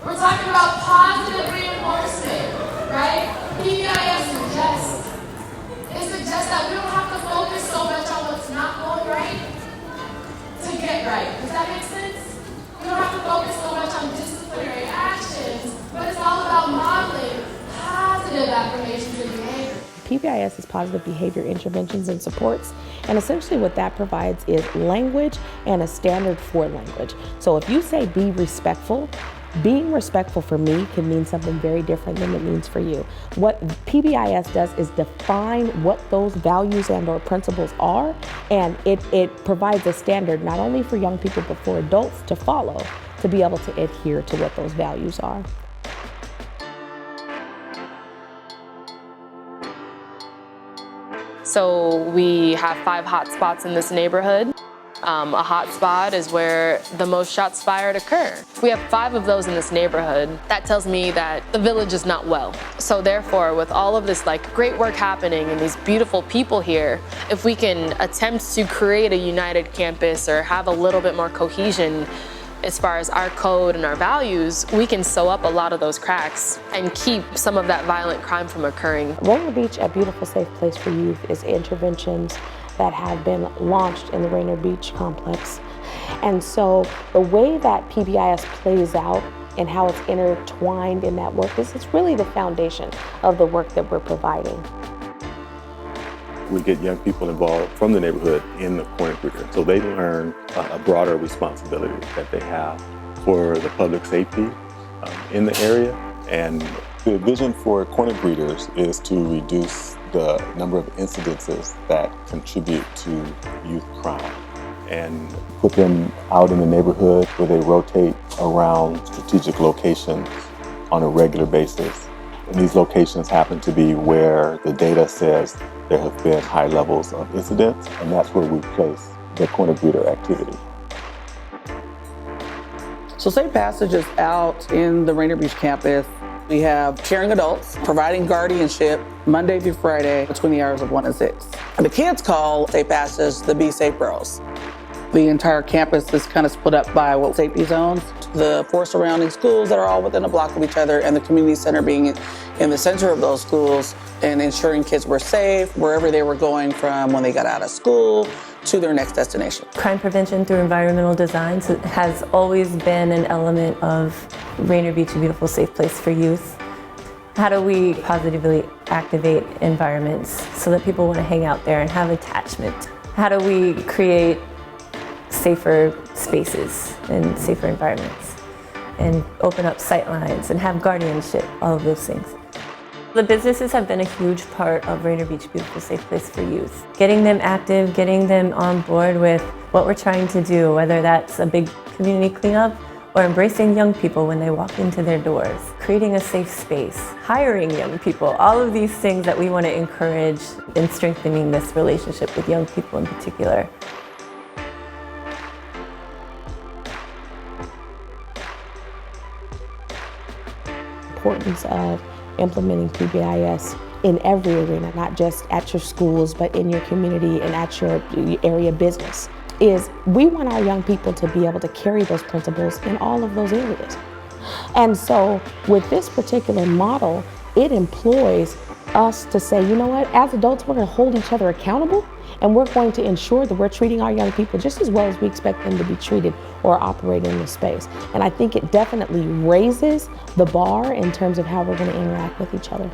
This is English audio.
We're talking about positive reinforcement, right? PBIS suggests that we don't have to focus so much on what's not going right to get right. Does that make sense? We don't have to focus so much on disciplinary actions, but it's all about modeling positive affirmations and behavior. PBIS is positive behavior interventions and supports, and essentially what that provides is language and a standard for language. So if you say be respectful, being respectful for me can mean something very different than it means for you. What PBIS does is define what those values and or principles are, and it provides a standard not only for young people but for adults to follow to be able to adhere to what those values are. So we have 5 hot spots in this neighborhood. A hot spot is where the most shots fired occur. We have 5 of those in this neighborhood. That tells me that the village is not well. So therefore, with all of this great work happening and these beautiful people here, if we can attempt to create a united campus or have a little bit more cohesion as far as our code and our values, we can sew up a lot of those cracks and keep some of that violent crime from occurring. Rainier Beach, a beautiful safe place for youth, is interventions that have been launched in the Rainier Beach complex. And so the way that PBIS plays out and how it's intertwined in that work is it's really the foundation of the work that we're providing. We get young people involved from the neighborhood in the corner breeder, so they learn a broader responsibility that they have for the public safety in the area. And the vision for corner breeders is to reduce the number of incidences that contribute to youth crime and put them out in the neighborhood where they rotate around strategic locations on a regular basis. And these locations happen to be where the data says there have been high levels of incidents, and that's where we place the corner breeder activity. So Safe Passage is out in the Rainier Beach campus. We have caring adults providing guardianship Monday through Friday between the hours of 1 and 6. The kids call Safe Passage the Be Safe Bros. The entire campus is kind of split up by safety zones. The 4 surrounding schools that are all within a block of each other, and the community center being in the center of those schools and ensuring kids were safe wherever they were going from when they got out of school to their next destination. Crime prevention through environmental design has always been an element of Rainier Beach, a beautiful safe place for youth. How do we positively activate environments so that people want to hang out there and have attachment? How do we create safer spaces and safer environments and open up sight lines and have guardianship, all of those things? The businesses have been a huge part of Rainier Beach, beautiful safe place for youth. Getting them active, getting them on board with what we're trying to do, whether that's a big community cleanup or embracing young people when they walk into their doors, creating a safe space, hiring young people, all of these things that we want to encourage in strengthening this relationship with young people in particular. Importance of implementing PBIS in every arena, not just at your schools, but in your community and at your area business, is we want our young people to be able to carry those principles in all of those areas. And so with this particular model, it employs us to say, you know what, as adults, we're going to hold each other accountable, and we're going to ensure that we're treating our young people just as well as we expect them to be treated or operate in this space. And I think it definitely raises the bar in terms of how we're going to interact with each other.